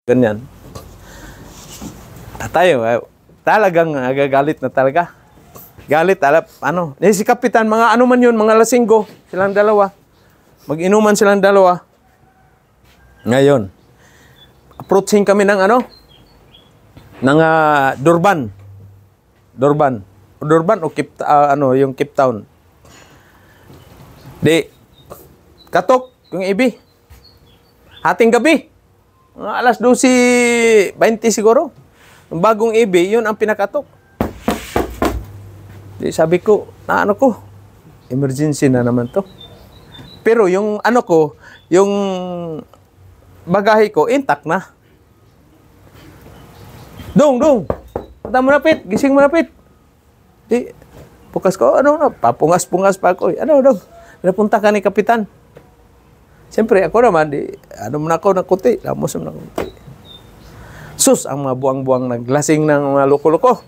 Ganyan. Tayo, talagang agagalit na talaga. Galit, ano. Si Kapitan, mga ano man yun, mga lasinggo, silang dalawa. Mag-inuman silang dalawa. Ngayon, approaching kami ng ano, ng Durban. Durban o yung Cape Town. Di, katok yung ibi. Hating gabi. Alas 12:20 siguro. Yung bagong ibi, yun ang pinakatok. Di, sabi ko, ano ko, emergency na naman to. Pero yung ano ko, yung bagahe ko, intact na. Dong, punta mo na, Pit. Gising mo na, Pit. Di, bukas ko, papungas-pungas pa ako. Dong, napunta ka ni Kapitan. Siyempre, ako naman, ako ng kuti. Lamos mo ng kuti. Sus, ang mga buwang-buwang naglasing ng mga loko-loko.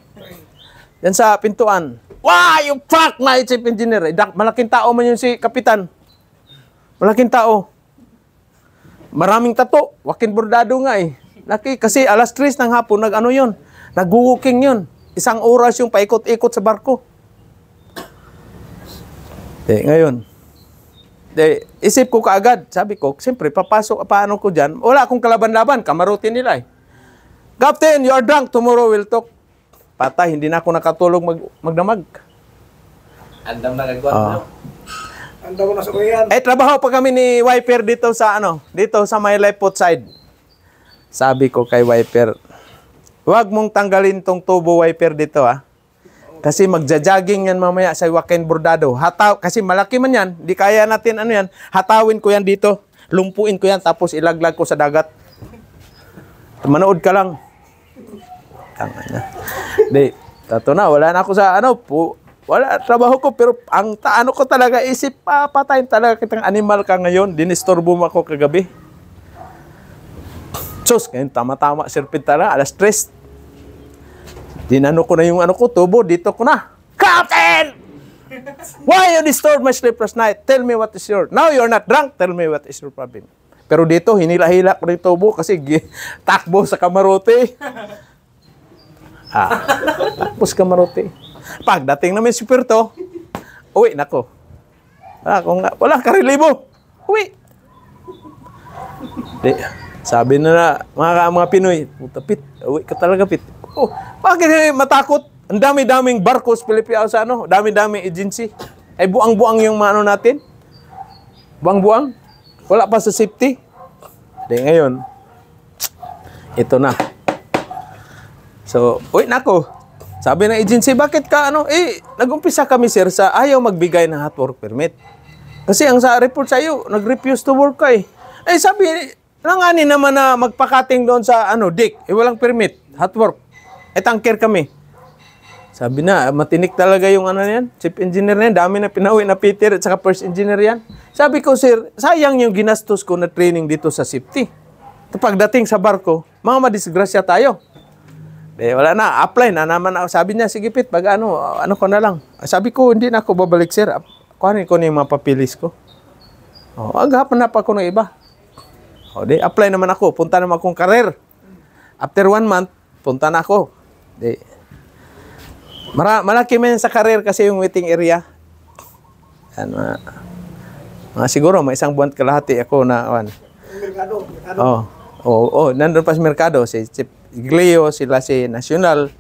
Yan sa pintuan. Wow, you fuck na chief engineer. Malaking tao man yun si Kapitan. Malaking tao. Maraming tato. Wakin bordado nga eh. Laki, kasi alas 3 ng hapon, nag-walking yun. 1 oras yung paikot-ikot sa barko. Ngayon, isip ko kaagad, sabi ko, siyempre, papasok, paano ko dyan? Wala akong kalaban-laban, kamarutin nila eh. Captain, you are drunk, tomorrow we'll talk. Patay, hindi na ako nakatulog magdamag. Andam na gagawin mo. Andam na sa kuyan. Trabaho pa kami ni Wiper dito sa may left foot side. Sabi ko kay Wiper, huwag mong tanggalin tong tubo, Wiper, dito ha. Kasi magja-jogging yan mamaya sa Joaquin Bordado. Kasi malaki man yan, di kaya natin yan. Hatawin ko yan dito, lumpuin ko yan, tapos ilaglag ko sa dagat. Manood ka lang. Di, tato na, wala na ako sa wala trabaho ko, pero ang taano ko talaga, isip patayin talaga kitang animal ka ngayon. Dinistorbo mo ako kagabi. Sus, ngayon tama-tama, sirpid talaga, alas 3. Dinano ko na yung tubo, dito ko na. Captain! Why you disturb my sleep last night? Tell me what is your... Now you're not drunk, tell me what is your problem. Pero dito, hinila-hila ko ng tubo kasi takbo sa kamarote. Takbo sa kamarote. Pagdating namin si Puerto, uwi nako. Wala karelibo. Uwi. Sabi na mga Pinoy, puta Pit, uwi ka talaga Pit. Oh, bakit matakot? Ang dami-daming barko sa Pilipinas dami-daming agency. Ay buang-buang yung natin. Buang-buang. Wala pa sa safety. Ngayon, ito na. So, uwi na ako. Sabi ng agency, bakit ka nag-umpisa kami sir sa ayaw magbigay ng hot work permit. Kasi ang sa report sa iyo, nag-refuse to work ka eh. Sabi, nangani naman na magpakating doon sa deck. Walang permit, hot work. Tangker kami. Sabi na, matinik talaga yung yan, chief engineer na yan. Dami na pinauwi na Peter at saka first engineer yan. Sabi ko, sir, sayang yung ginastos ko na training dito sa safety. Pagdating sa barko, mga madisgrasya tayo. Wala na, apply na naman ako. Sabi niya, sige Pit, pag ano ko na lang. Sabi ko, hindi na ako babalik, sir. Kuhanin ko na yung mga papilis ko. Aghapan na pa ako ng iba. Apply naman ako. Punta naman akong career. After 1 month, punta na ako. Malaki man sa career kasi yung waiting area. Siguro, may 1 buwan kalahati ako na... Merkado. Nandun pa sa merkado. Si Chief Igleo, sila si National,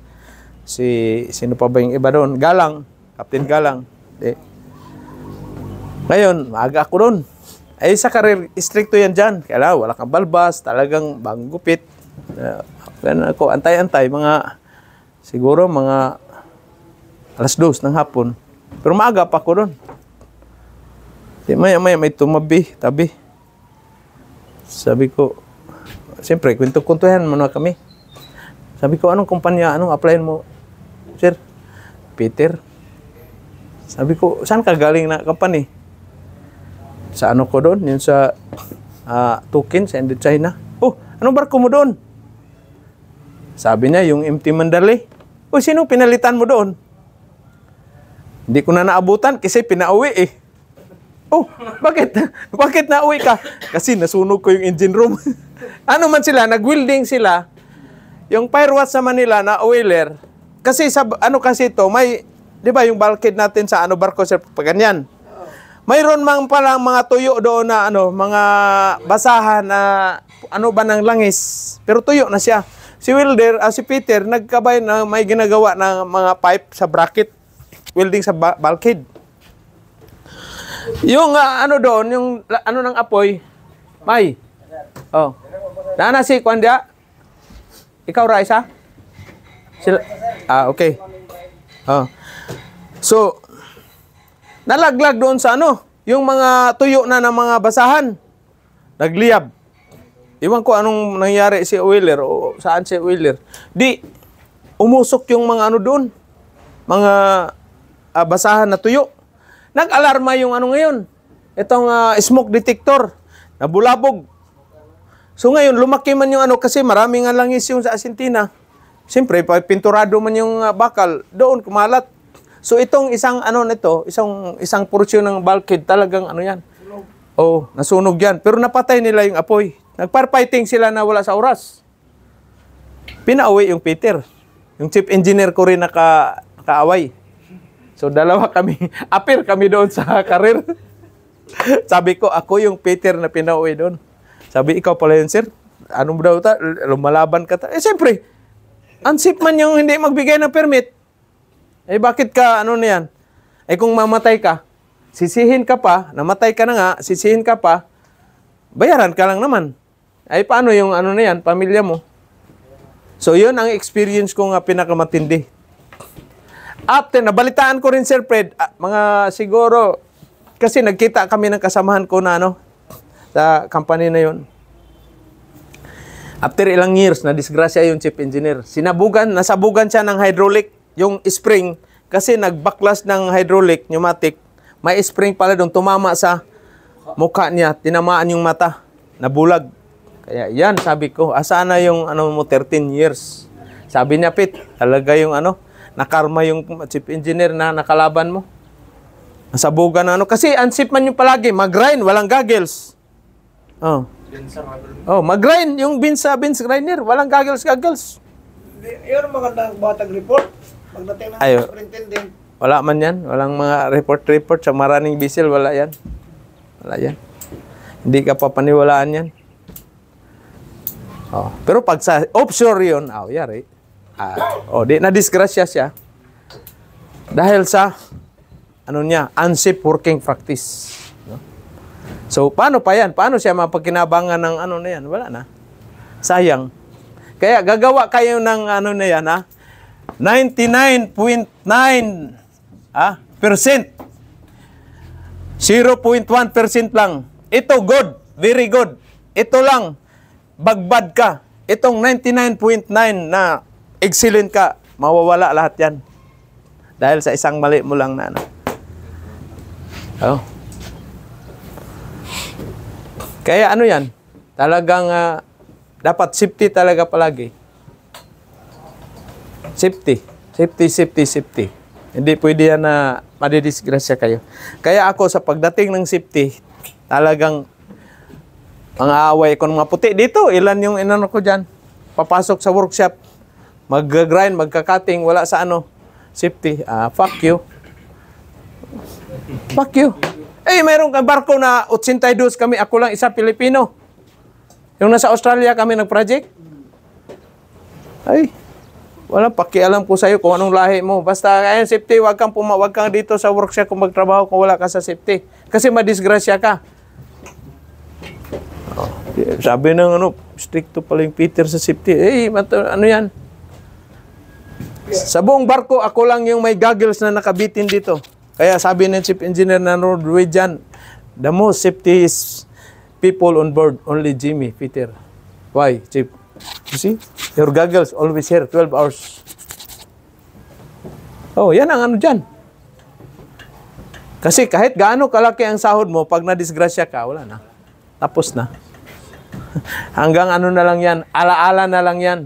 sino pa ba yung iba doon? Galang, Captain Galang. Ngayon, maaga ako doon. Sa career, stricto yan dyan. Kaya wala kang balbas, talagang bagong gupit. Ako, antay-antay, siguro mga alas 2 ng hapon. Pero maaga pa ako doon. Maya may tabi. Sabi ko, siyempre, kwento-kwentuhan muna kami. Sabi ko, anong kumpanya, anong applyan mo? Sir, Peter. Sabi ko, saan ka galing na company? Sa ko doon? Yun sa Tukin, sa Indochina. Anong barko mo doon? Sabi niya, yung MT Mandalay. Sino pinalitan mo doon? Hindi ko na naabutan kasi pinauwi eh. Bakit? Bakit nauwi ka? Kasi nasunog ko yung engine room. ano man sila, nag-welding sila, yung firewatch sa Manila na oiler, kasi sa, ano kasi ito, may, di ba yung bulkhead natin sa ano barko, sir, pag ganyan. Mayroon mang palang mga tuyo doon na ano, mga basahan na ano ba ng langis, pero tuyo na siya. Si welder, si Peter, nagkabay na may ginagawa ng mga pipe sa bracket, welding sa bulkhead. Yung ano doon, yung ano ng apoy, may. Oh. Nana si Kwandia? Ikaw, Raisa? Sila? Okay. Oh. So, nalaglag doon sa ano, yung mga tuyo na ng mga basahan. Nagliyab. Iwan ko anong nangyari si Wheeler o saan si Wheeler. Di, umusok yung mga ano doon. Mga basahan na tuyo. Nag-alarma yung ano ngayon. Itong smoke detector. Nabulabog. So ngayon, lumaki man yung ano kasi maraming nga langis yung sa asintina. Siyempre, pag pinturado man yung bakal, doon kumalat. So itong isang ano nito, isang porsyon ng bulkhead talagang ano yan. Oh, nasunog yan. Pero napatay nila yung apoy. Nagparfighting sila na wala sa oras. Pinauwi yung Peter. Yung chief engineer ko rin nakaaway. So dalawa kami, appear kami doon sa karir. Sabi ko, ako yung Peter na pinauwi doon. Sabi, ikaw pala yun, sir. Ano mo daw ta? Lumalaban ka ta? Eh, siyempre, unsafe man yung hindi magbigay ng permit. Eh, bakit ka, ano na yan? Eh, kung mamatay ka, sisihin ka pa, namatay ka na nga, sisihin ka pa, bayaran ka lang naman. Ay, paano yung ano na yan, pamilya mo? So, yun ang experience ko nga pinakamatindi. After, nabalitaan ko rin, Sir Fred, mga siguro, kasi nagkita kami ng kasamahan ko na ano, sa company na yun. After ilang years, na-disgrasya yung chief engineer. Nasabugan siya ng hydraulic, yung spring, kasi nagbaklas ng hydraulic, pneumatic, may spring pala doon, tumama sa mukha niya, tinamaan yung mata, nabulag. Kaya yan, sabi ko, asa na yung ano mo, 13 years. Sabi niya, Pete, talaga yung ano, nakarma yung chief engineer na nakalaban mo. Nasabugan na ano. Kasi unsafe man yung palagi. Mag-grind, walang goggles. Oh. Oh, mag-grind yung beans grinder. Walang goggles. Yun ang magandang batang report. Pagdating ng superintendent. Wala man yan. Walang mga report sa maraming bisil. Wala yan. Hindi ka papaniwalaan yan. Oh. Pero pag sa offshore yun, yari. Di na-disgrasya siya. Dahil sa unsafe working practice. No? So, paano pa yan? Paano siya mapagkinabangan ng ano na yan? Wala na. Sayang. Kaya gagawa kayo ng ano na yan, 99.9 percent. 0.1% lang. Ito good. Very good. Ito lang. Bagbad ka. Itong 99.9 na excellent ka. Mawawala lahat yan. Dahil sa isang mali mo lang na ano. Oh. Kaya ano yan? Talagang dapat safety talaga palagi. Safety. Hindi pwede yan na madidisgrasya kayo. Kaya ako sa pagdating ng safety, talagang mga away ko ng mga puti. Dito, ilan yung inano ko dyan? Papasok sa workshop, mag-grind, magka-cutting, wala sa ano, safety. Fuck you. Eh, mayroong barko na 82 kami, ako lang isa Pilipino. Yung nasa Australia kami nag-project. Ay, wala pakialam ko sa'yo kung anong lahi mo. Basta, ayun, safety, wag kang dito sa workshop kung magtrabaho kung wala ka sa safety. Kasi madisgrasya ka. Oh, sabi ng stricto pala yung Peter sa safety. Ano yan? Sa buong barko, ako lang yung may goggles na nakabitin dito. Kaya sabi ng chief engineer na Norwegian, the most safety is people on board, only Jimmy, Peter. Why, chief? You see? Your goggles always here, 12 hours. Oh, yan ang ano dyan. Kasi kahit gaano kalaki ang sahod mo, pag nadisgrasya ka, wala na. Tapos na. Hanggang ano na lang yan, alaala na lang yan.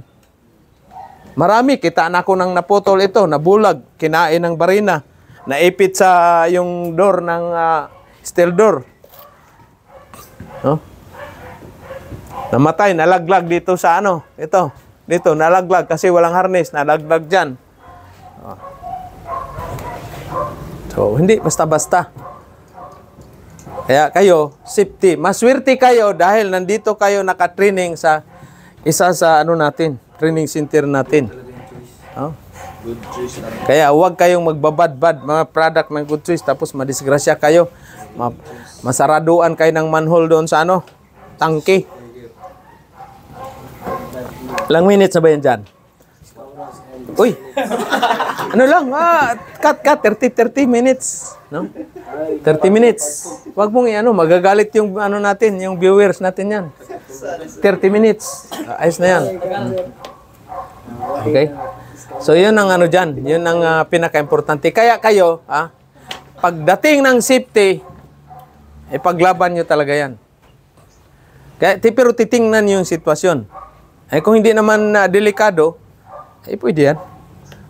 Marami, kita na ako nang naputol ito, nabulag, kinain ng barina, naipit sa yung door ng steel door. No? Namatay, nalaglag dito sa ano. Ito, dito, nalaglag kasi walang harness, nalaglag dyan. So, hindi basta-basta. Kaya kayo, safety. Maswerte kayo dahil nandito kayo nakatraining sa isa sa ano natin, training center natin. Oh. Good choice lang. Kaya huwag kayong magbabad-bad mga product ng Good Choice tapos madisgrasya kayo. Masaraduan kayo ng manhole doon sa ano, tangke. Ilang minutes na ba yan dyan? Uy! Ano lang, cut, 30 minutes. No? 30 minutes. Huwag mong magagalit yung ano natin, yung viewers natin yan. 30 minutes. Ayos na yan. Okay? So, yun ang ano dyan. Yun ang pinaka-importante. Kaya kayo, pagdating ng safety, paglaban nyo talaga yan. Kaya, pero titingnan yung sitwasyon. Kung hindi naman delikado, pwede yan.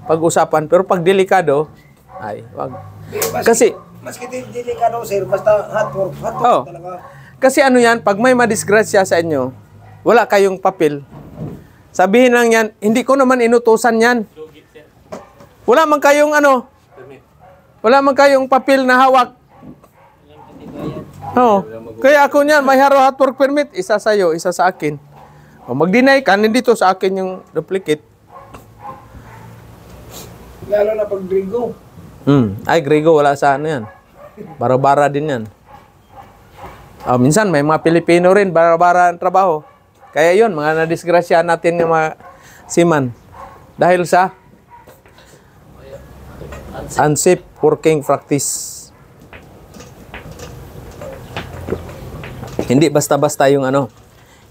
Pag-usapan. Pero pag delikado, wag. Kasi, maski delikado, sir, basta hot work talaga. Kasi ano yan, pag may madisgrasya sa inyo, wala kayong papel. Sabihin lang yan, hindi ko naman inutusan yan. Wala man kayong wala man kayong papel na hawak. Kaya ako niyan, may hot work permit, isa sa'yo, isa sa akin. Mag-deny ka, nandito sa akin yung duplicate. Lalo na pag Grigo. Grigo, wala sa ano yan. Bara-bara din yan. Minsan, may mga Pilipino rin, bara-bara ang trabaho. Kaya yun, mga nadisgrasya natin yung mga seaman. Dahil sa unsafe working practice. Hindi basta-basta yung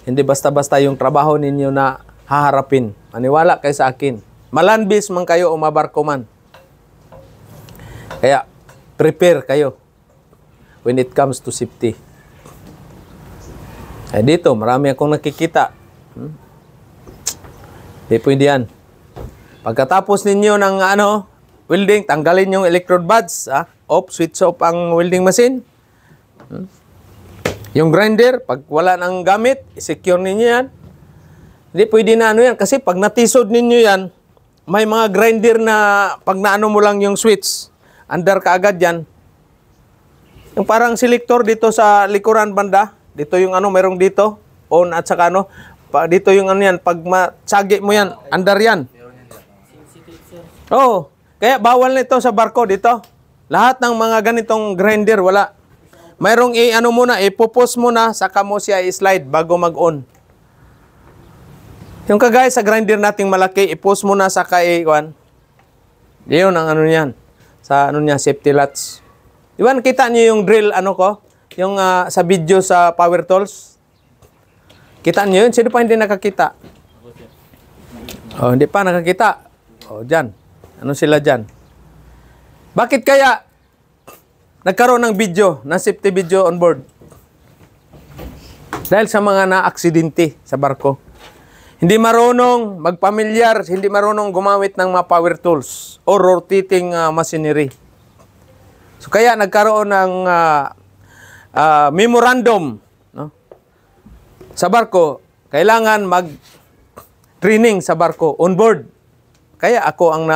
hindi basta-basta yung trabaho ninyo na haharapin. Maniwala kayo sa akin. Malandbis man kayo o mabarko man. Kaya, prepare kayo when it comes to safety. Dito, marami akong nakikita. Di pwede yan. Pagkatapos ninyo ng welding, tanggalin yung electrode buds. Switch off ang welding machine. Yung grinder, pag wala nang gamit, secure ninyo yan. Hindi pwede na yan. Kasi pag natisod ninyo yan, may mga grinder na pag naano mo lang yung switch, under ka agad yan. Yung parang selector dito sa likuran banda, dito yung mayroong dito, on at saka dito yung yan, pag matsagi mo yan, under yan. Kaya bawal nito sa barko dito. Lahat ng mga ganitong grinder, wala. Mayroong muna, ipupos muna, saka mo siya i-slide bago mag-on. Yung kagaya sa grinder nating malaki, ipos muna, saka i-on. Yun ang yan. Sa niya, safety latch. Diba nakita niyo yung drill, yung sa video sa Power Tools? Kita niyo yun? Sino pa hindi nakakita? Hindi pa nakakita. Dyan. Ano sila dyan? Bakit kaya nagkaroon ng video, ng safety video on board? Dahil sa mga na-aksidente sa barko. Hindi marunong magpamilyar, hindi marunong gumamit ng mga power tools or rotating machinery. So kaya nagkaroon ng memorandum, sa barko. Kailangan mag-training sa barko on board. Kaya ako ang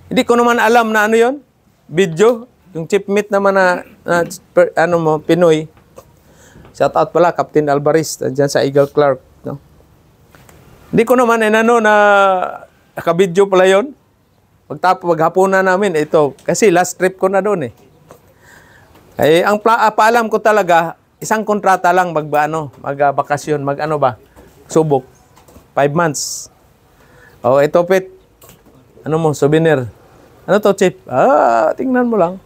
hindi ko naman alam na yon, video. Yung chief mate naman Pinoy. Shout out pala, Captain Alvarez, dyan sa Eagle Clark. Hindi ko naman na naka-video pala yon. Paghapunan namin, ito. Kasi last trip ko na doon ang paalam ko talaga, isang kontrata lang magbakasyon, subok. 5 months. Ito, Pet. Souvenir. Ano to, Chip? Tingnan mo lang.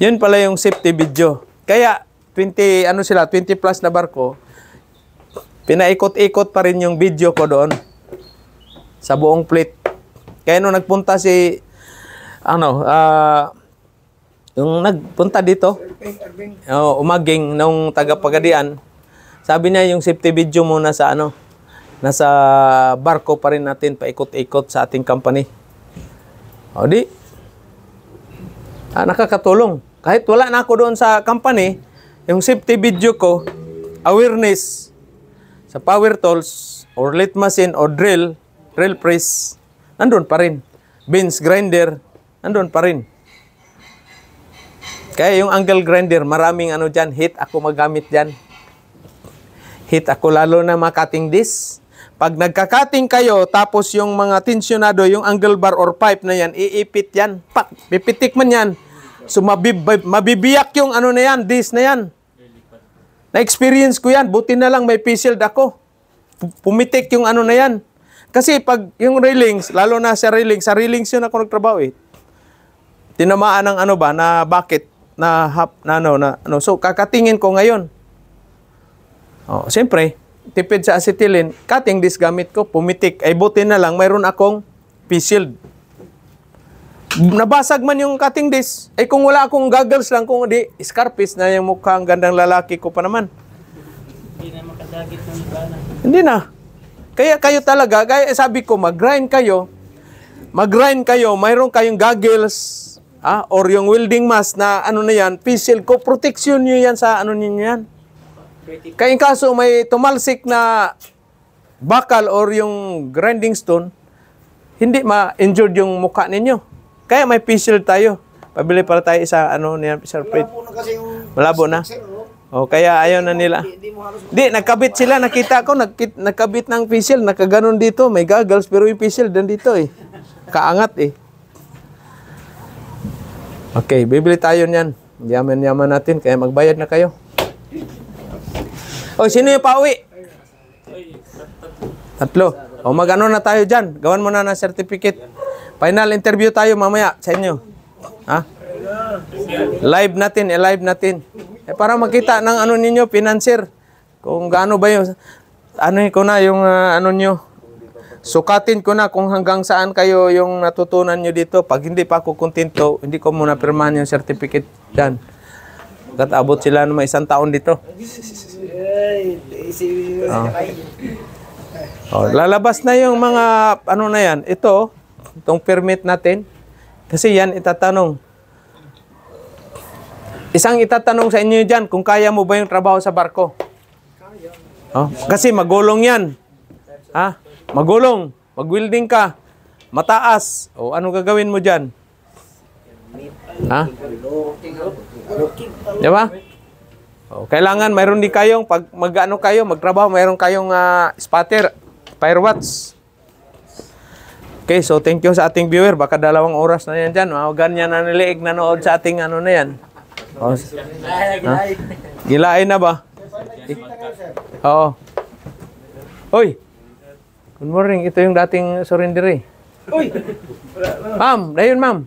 Yun pala yung safety video. Kaya, 20 plus na barko, pinaikot-ikot pa rin yung video ko doon sa buong fleet. Kaya nung nagpunta yung nagpunta dito, umaging nung taga-Pagadian, sabi niya yung safety video muna nasa barko pa rin natin, paikot-ikot sa ating company. Nakakatulong. Kahit wala na ako doon sa company, yung safety video ko, awareness, sa power tools, or lathe machine, or drill press, nandun pa rin. Beans grinder, nandun pa rin. Kaya yung angle grinder, maraming ano dyan, hit ako magamit dyan. Hit ako lalo na mga cutting disc. Pag nagka-cutting kayo, tapos yung mga tensionado, yung angle bar or pipe na yan, iipit yan. Pak, pipitik man yan. So mabibiyak yung ano na yan, disc na yan. Na-experience ko yan, buti na lang may P-shield ako. Pumitik yung ano na yan. Kasi pag yung railings, lalo na sa railings yun ako nagtrabaho eh. Tinamaan ng ano ba, na bucket, so kakatingin ko ngayon. Oh, siyempre, tipid sa acetylene, cutting disc gamit ko, pumitik. Ay buti na lang, mayroon akong P-shield. Nabasag man yung cutting disc. Ay kung wala akong goggles lang, kung di, scarpis na yung mukhang gandang lalaki ko pa naman. Hindi na makadagit ng bana. Hindi na. Kaya kayo talaga, kaya sabi ko, mag-grind kayo, mayroon kayong goggles, or yung welding mask na ano na yan, P-shield ko, protection nyo yan sa ano nyo yan. Kaya in kaso may tumalsik na bakal or yung grinding stone, hindi ma-injured yung mukha ninyo. Kaya may P-shield tayo. Pabili para tayo isa, ano niya, Sir Fred. Malabo na kasi yung... Malabo na? O, kaya ayaw na nila. Di, nagkabit sila, nakita ko, nagkabit ng P-shield, nakaganon dito, may goggles, pero yung P-shield nandito eh. Kaangat eh. Okay, bibili tayo niyan. Yaman-yaman natin, kaya magbayad na kayo. O, sino yung pauwi? Tatlo. O, mag-ano na tayo dyan. Gawan mo na ng certificate. Final interview tayo mamaya sa inyo. Ha? Live natin. Para makita ng ano ninyo, financier. Kung gaano ba yung, ano ko na yung ano nyo. Sukatin ko na kung hanggang saan kayo yung natutunan nyo dito. Pag hindi pa ako kontento, hindi ko muna pirmahan yung certificate dyan. Abot sila naman 1 taon dito. Lalabas na yung mga ano na yan. Itong permit natin. Kasi yan itatanong. Isang itatanong sa inyo dyan, kung kaya mo ba yung trabaho sa barko? Kasi magulong yan. Magulong. Mag-welding ka. Mataas. Ano gagawin mo dyan? Di ba? Kailangan mayroon din kayong, pag mag-ano kayo, magtrabaho, mayroon kayong spotter, firewatch. Okay, so thank you sa ating viewer. Baka 2 oras na yan dyan. Ganyan na niliig nanood sa ating ano na yan. Gilain na ba? Oo. Hoy! Good morning. Ito yung dating surrender eh. Ma'am, dayon ma'am.